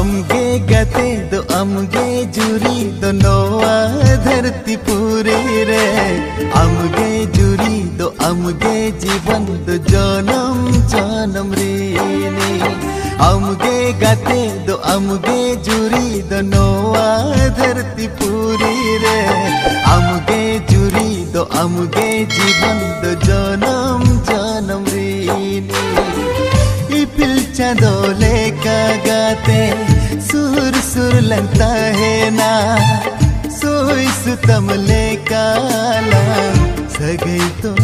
अमगे गते दो अमगे जुरी दो नोआ धरती पूरी रे। अमगे जुरी दो अमगे जीवन दो जनम जनम रे। अमगे गते दो अमगे जुरी दो नोआ धरती पूरी रे। अमगे जुरी दो अमगे जीवन दो जनम जनम रे। इपिल चांदोले का गाते सुर सुर लगता है ना। सोई सुतमले काला सगई तो